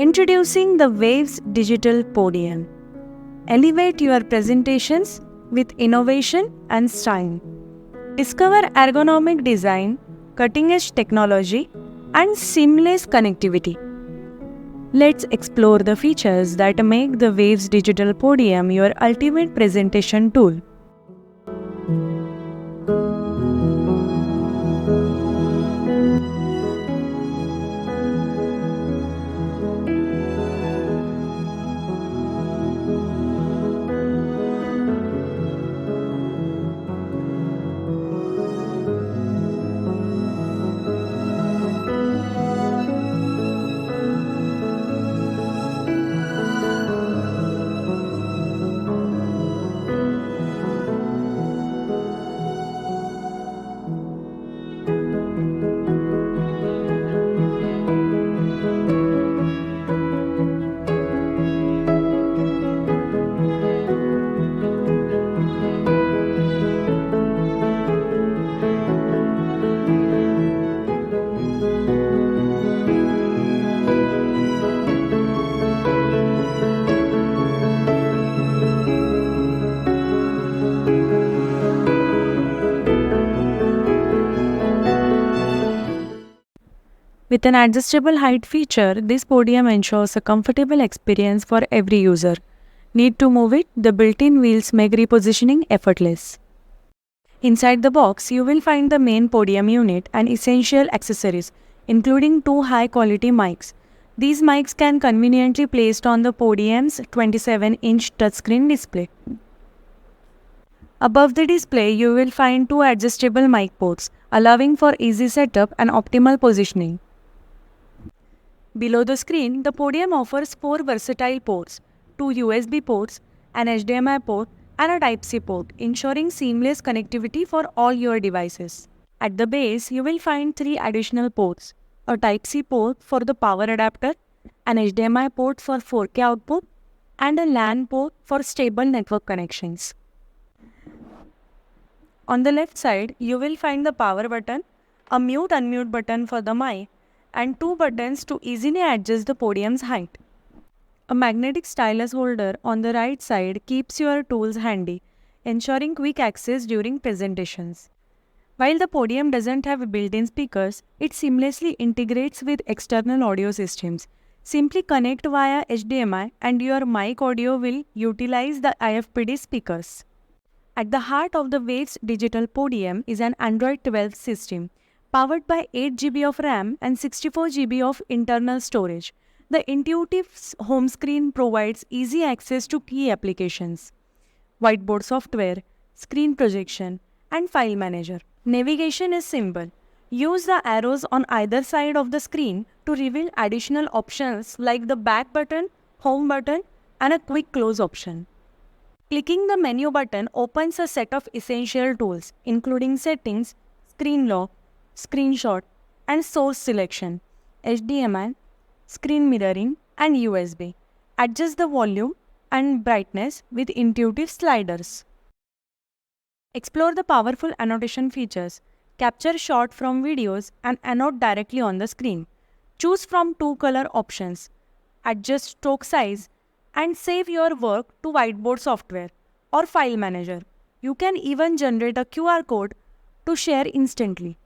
Introducing the Waves Digital Podium. Elevate your presentations with innovation and style. Discover ergonomic design, cutting-edge technology, and seamless connectivity. Let's explore the features that make the Waves Digital Podium your ultimate presentation tool. With an adjustable height feature, this podium ensures a comfortable experience for every user. Need to move it? The built-in wheels make repositioning effortless. Inside the box, you will find the main podium unit and essential accessories, including two high-quality mics. These mics can conveniently be placed on the podium's 27-inch touchscreen display. Above the display, you will find two adjustable mic ports, allowing for easy setup and optimal positioning. Below the screen, the podium offers four versatile ports, two USB ports, an HDMI port, and a Type-C port, ensuring seamless connectivity for all your devices. At the base, you will find three additional ports, a Type-C port for the power adapter, an HDMI port for 4K output, and a LAN port for stable network connections. On the left side, you will find the power button, a mute-unmute button for the mic, and two buttons to easily adjust the podium's height. A magnetic stylus holder on the right side keeps your tools handy, ensuring quick access during presentations. While the podium doesn't have built-in speakers, it seamlessly integrates with external audio systems. Simply connect via HDMI and your mic audio will utilize the IFPD speakers. At the heart of the Waves Digital Podium is an Android 12 system, powered by 8 GB of RAM and 64 GB of internal storage. The intuitive home screen provides easy access to key applications, whiteboard software, screen projection, and file manager. Navigation is simple. Use the arrows on either side of the screen to reveal additional options like the back button, home button, and a quick close option. Clicking the menu button opens a set of essential tools, including settings, screen lock, screenshot, and source selection, HDMI, screen mirroring, and USB. Adjust the volume and brightness with intuitive sliders. Explore the powerful annotation features. Capture shot from videos and annotate directly on the screen. Choose from two color options. Adjust stroke size and save your work to whiteboard software or file manager. You can even generate a QR code to share instantly.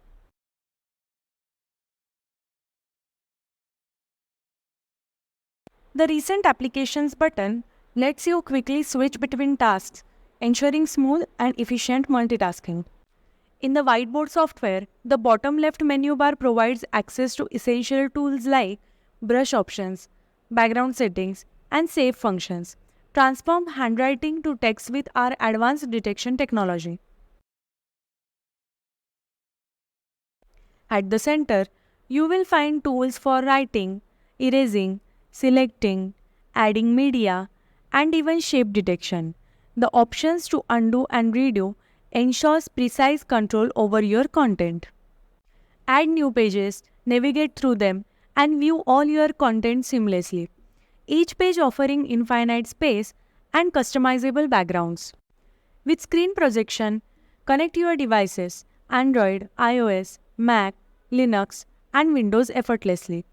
The Recent Applications button lets you quickly switch between tasks, ensuring smooth and efficient multitasking. In the whiteboard software, the bottom left menu bar provides access to essential tools like brush options, background settings, and save functions. Transform handwriting to text with our advanced detection technology. At the center, you will find tools for writing, erasing, selecting, adding media, and even shape detection. The options to undo and redo ensures precise control over your content. Add new pages, navigate through them, and view all your content seamlessly. Each page offering infinite space and customizable backgrounds. With screen projection, connect your devices, Android, iOS, Mac, Linux, and Windows effortlessly.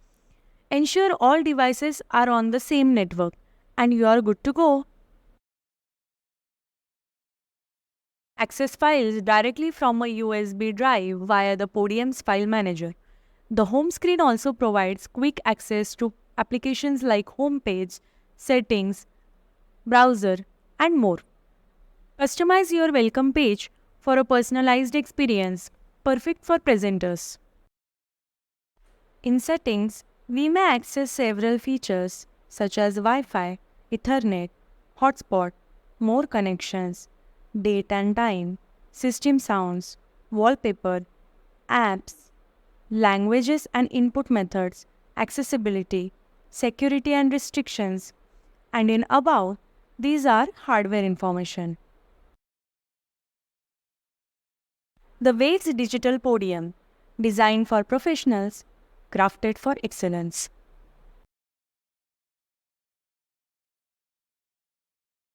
Ensure all devices are on the same network and you are good to go. Access files directly from a USB drive via the Podium's file manager. The home screen also provides quick access to applications like Homepage, Settings, Browser, and more. Customize your welcome page for a personalized experience, perfect for presenters. In Settings, we may access several features such as Wi-Fi, Ethernet, hotspot, more connections, date and time, system sounds, wallpaper, apps, languages and input methods, accessibility, security and restrictions, and in above, these are hardware information. The Waves Digital Podium, designed for professionals, crafted for excellence.